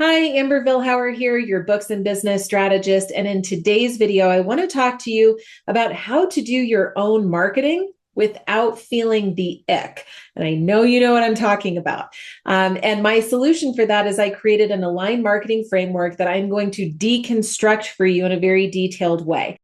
Hi, Amber Vilhauer here, your books and business strategist. And in today's video, I want to talk to you about how to do your own marketing without feeling the ick. And I know you know what I'm talking about. And my solution for that is I created an aligned marketing framework that I'm going to deconstruct for you in a very detailed way.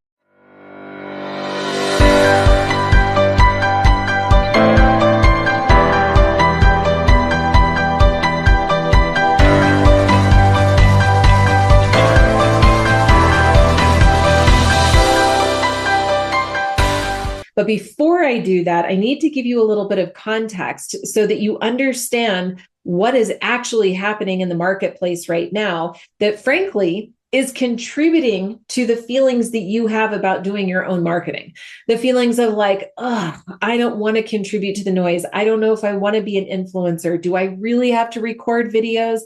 But before I do that, I need to give you a little bit of context so that you understand what is actually happening in the marketplace right now that, frankly, is contributing to the feelings that you have about doing your own marketing. The feelings of like, oh, I don't want to contribute to the noise. I don't know if I want to be an influencer. Do I really have to record videos?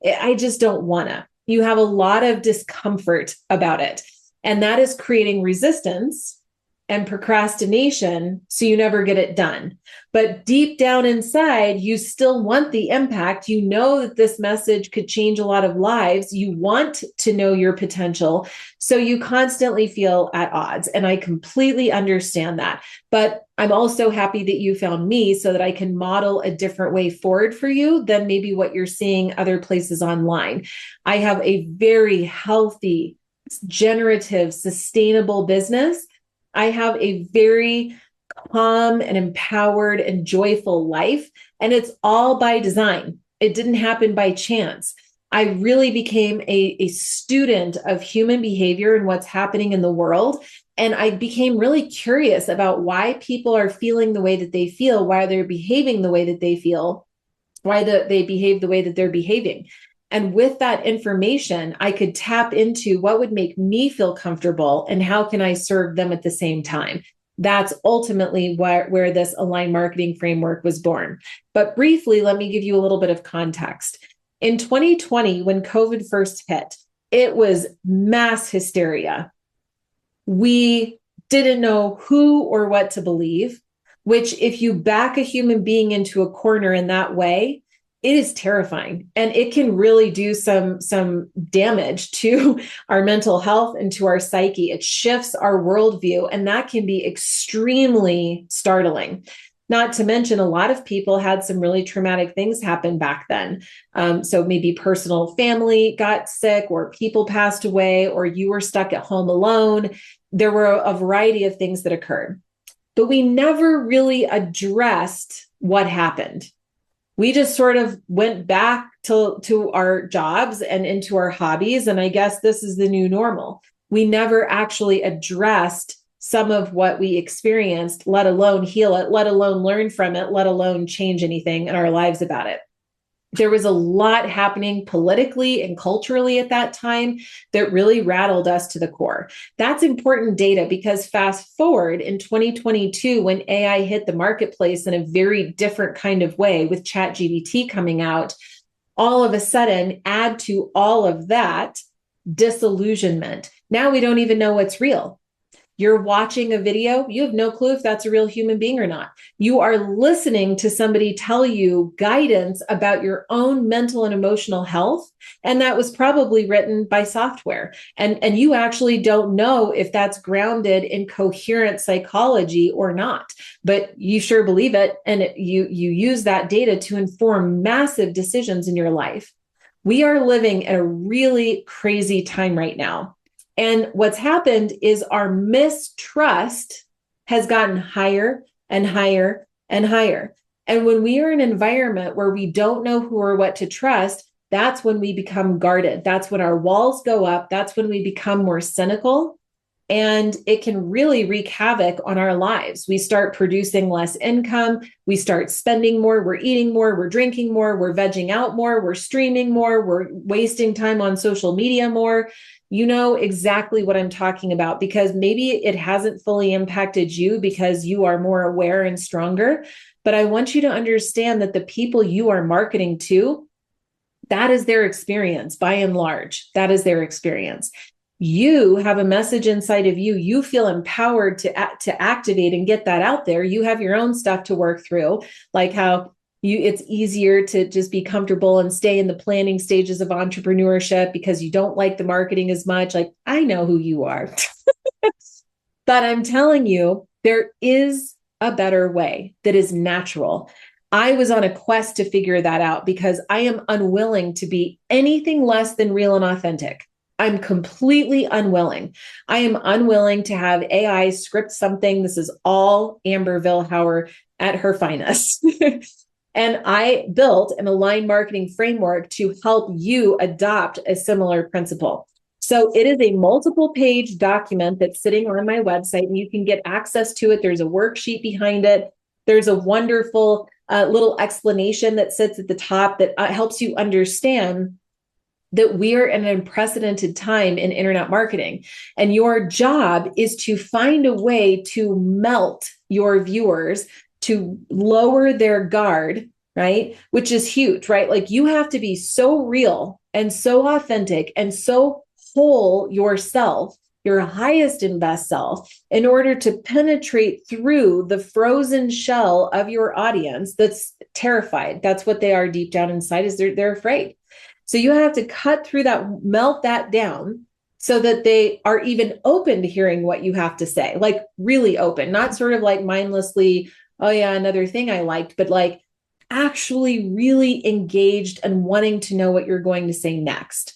I just don't want to. You have a lot of discomfort about it. And that is creating resistance and procrastination, so you never get it done. But deep down inside, you still want the impact. You know that this message could change a lot of lives. You want to know your potential. So you constantly feel at odds. And I completely understand that. But I'm also happy that you found me so that I can model a different way forward for you than maybe what you're seeing other places online. I have a very healthy, generative, sustainable business. I have a very calm and empowered and joyful life, and it's all by design. It didn't happen by chance. I really became a student of human behavior and what's happening in the world. And I became really curious about why people are feeling the way that they feel, why they're behaving the way that they feel, why they behave the way that they're behaving. And with that information, I could tap into what would make me feel comfortable and how can I serve them at the same time. That's ultimately where this aligned marketing framework was born. But briefly, let me give you a little bit of context. In 2020, when COVID first hit, it was mass hysteria. We didn't know who or what to believe, which if you back a human being into a corner in that way, it is terrifying, and it can really do some damage to our mental health and to our psyche. It shifts our worldview, and that can be extremely startling. Not to mention, a lot of people had some really traumatic things happen back then. So maybe personal family got sick, or people passed away, or you were stuck at home alone. There were a variety of things that occurred, but we never really addressed what happened. We just sort of went back to our jobs and into our hobbies. And I guess this is the new normal. We never actually addressed some of what we experienced, let alone heal it, let alone learn from it, let alone change anything in our lives about it. There was a lot happening politically and culturally at that time that really rattled us to the core. That's important data because fast forward in 2022, when AI hit the marketplace in a very different kind of way with ChatGPT coming out, all of a sudden, add to all of that disillusionment. Now we don't even know what's real. You're watching a video, you have no clue if that's a real human being or not. You are listening to somebody tell you guidance about your own mental and emotional health, and that was probably written by software. And you actually don't know if that's grounded in coherent psychology or not, but you sure believe it, and you use that data to inform massive decisions in your life. We are living at a really crazy time right now. And what's happened is our mistrust has gotten higher and higher and higher. And when we are in an environment where we don't know who or what to trust, that's when we become guarded. That's when our walls go up. That's when we become more cynical. And it can really wreak havoc on our lives. We start producing less income. We start spending more. We're eating more. We're drinking more. We're vegging out more. We're streaming more. We're wasting time on social media more. You know exactly what I'm talking about because maybe it hasn't fully impacted you because you are more aware and stronger. But I want you to understand that the people you are marketing to, that is their experience by and large. That is their experience. You have a message inside of you. You feel empowered to activate and get that out there. You have your own stuff to work through, like how it's easier to just be comfortable and stay in the planning stages of entrepreneurship because you don't like the marketing as much. Like, I know who you are. But I'm telling you, there is a better way that is natural. I was on a quest to figure that out because I am unwilling to be anything less than real and authentic. I'm completely unwilling. I am unwilling to have AI script something. This is all Amber Vilhauer at her finest. And I built an aligned marketing framework to help you adopt a similar principle. So it is a multiple page document that's sitting on my website, and you can get access to it. There's a worksheet behind it. There's a wonderful little explanation that sits at the top that helps you understand that we are in an unprecedented time in internet marketing. And your job is to find a way to melt your viewers, to lower their guard, right? Which is huge, right? Like, you have to be so real and so authentic and so whole yourself, your highest and best self, in order to penetrate through the frozen shell of your audience that's terrified. That's what they are deep down inside, is they're afraid. So you have to cut through that, melt that down so that they are even open to hearing what you have to say, like really open, not sort of like mindlessly, oh yeah, another thing I liked, but like actually really engaged and wanting to know what you're going to say next.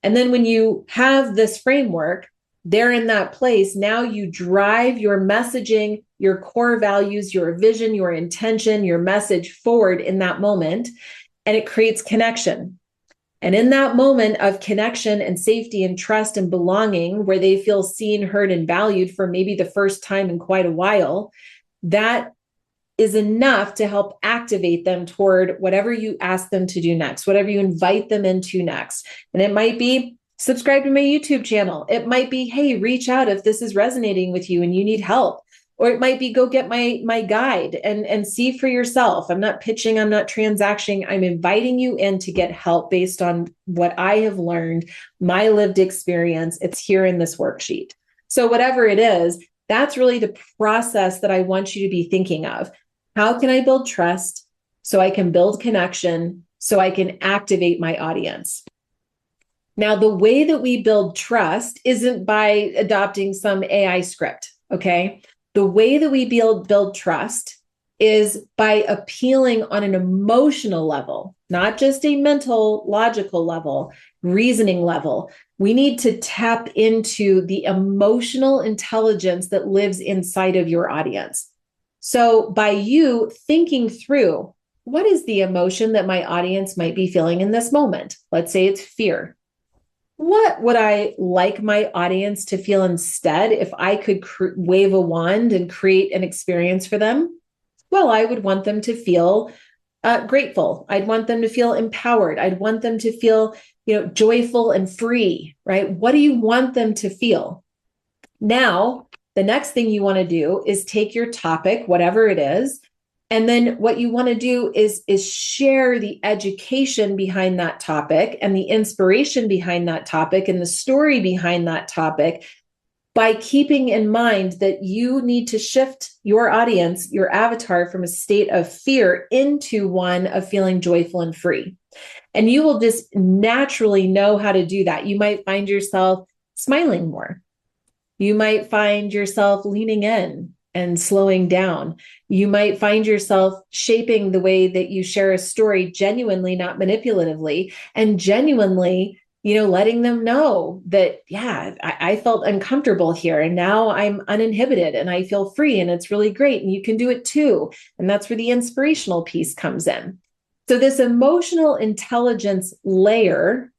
And then when you have this framework, they're in that place. Now you drive your messaging, your core values, your vision, your intention, your message forward in that moment, and it creates connection. And in that moment of connection and safety and trust and belonging, where they feel seen, heard, and valued for maybe the first time in quite a while, that is enough to help activate them toward whatever you ask them to do next, whatever you invite them into next. And it might be subscribe to my YouTube channel. It might be, hey, reach out if this is resonating with you and you need help. Or it might be, go get my guide and see for yourself. I'm not pitching, I'm not transacting. I'm inviting you in to get help based on what I have learned, my lived experience. It's here in this worksheet. So whatever it is, that's really the process that I want you to be thinking of. How can I build trust so I can build connection, so I can activate my audience? Now, the way that we build trust isn't by adopting some AI script, okay? The way that we build trust is by appealing on an emotional level, not just a mental, logical level, reasoning level. We need to tap into the emotional intelligence that lives inside of your audience. So by you thinking through, what is the emotion that my audience might be feeling in this moment? Let's say it's fear. What would I like my audience to feel instead if I could wave a wand and create an experience for them? Well, I would want them to feel grateful. I'd want them to feel empowered. I'd want them to feel, joyful and free, right? What do you want them to feel? Now, the next thing you want to do is take your topic, whatever it is, and then what you want to do is share the education behind that topic and the inspiration behind that topic and the story behind that topic, by keeping in mind that you need to shift your audience, your avatar, from a state of fear into one of feeling joyful and free. And you will just naturally know how to do that. You might find yourself smiling more. You might find yourself leaning in and slowing down. You might find yourself shaping the way that you share a story genuinely, not manipulatively, and genuinely, letting them know that, yeah, I felt uncomfortable here and now I'm uninhibited and I feel free and it's really great. And you can do it too. And that's where the inspirational piece comes in. So this emotional intelligence layer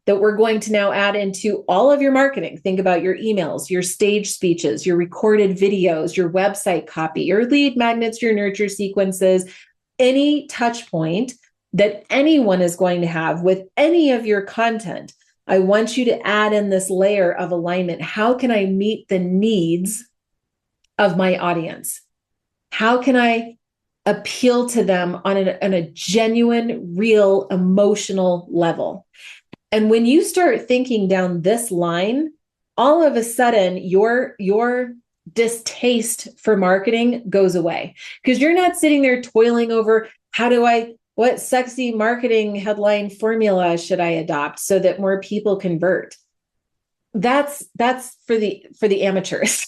that we're going to now add into all of your marketing. Think about your emails, your stage speeches, your recorded videos, your website copy, your lead magnets, your nurture sequences, any touch point that anyone is going to have with any of your content. I want you to add in this layer of alignment. How can I meet the needs of my audience? How can I appeal to them on a genuine, real, emotional level? And when you start thinking down this line, all of a sudden your distaste for marketing goes away, because you're not sitting there toiling over, how do I What sexy marketing headline formula should I adopt so that more people convert? That's for the amateurs.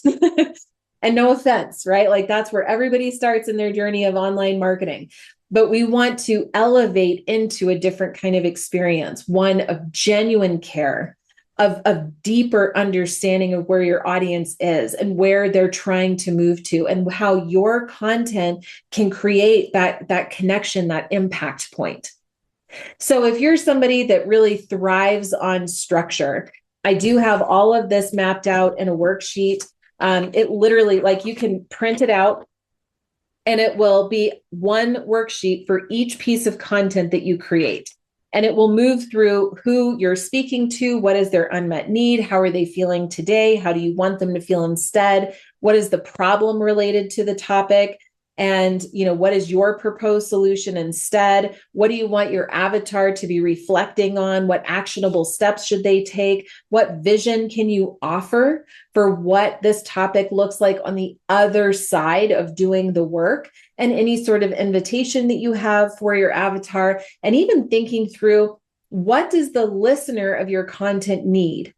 And no offense, right? Like that's where everybody starts in their journey of online marketing. But we want to elevate into a different kind of experience, one of genuine care, of deeper understanding of where your audience is and where they're trying to move to, and how your content can create that connection, that impact point. So if you're somebody that really thrives on structure, I do have all of this mapped out in a worksheet. It literally, like, you can print it out and it will be one worksheet for each piece of content that you create. And it will move through who you're speaking to, what is their unmet need, how are they feeling today, how do you want them to feel instead, what is the problem related to the topic, and what is your proposed solution instead, what do you want your avatar to be reflecting on, what actionable steps should they take, what vision can you offer for what this topic looks like on the other side of doing the work, and any sort of invitation that you have for your avatar, and even thinking through, what does the listener of your content need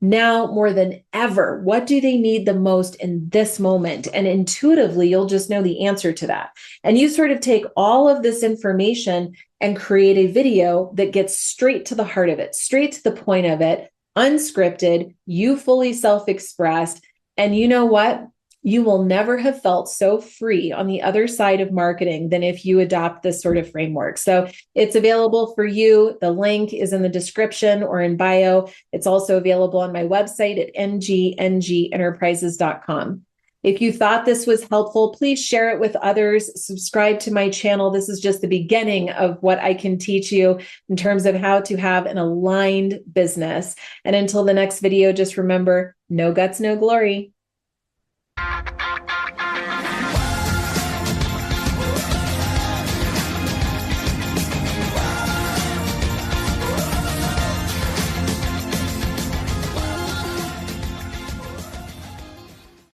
now more than ever? What do they need the most in this moment? And intuitively, you'll just know the answer to that. And you sort of take all of this information and create a video that gets straight to the heart of it, straight to the point of it, unscripted, you fully self-expressed. And you know what? You will never have felt so free on the other side of marketing than if you adopt this sort of framework. So it's available for you. The link is in the description or in bio. It's also available on my website at ngngeenterprises.com. If you thought this was helpful, please share it with others. Subscribe to my channel. This is just the beginning of what I can teach you in terms of how to have an aligned business. And until the next video, just remember, no guts, no glory.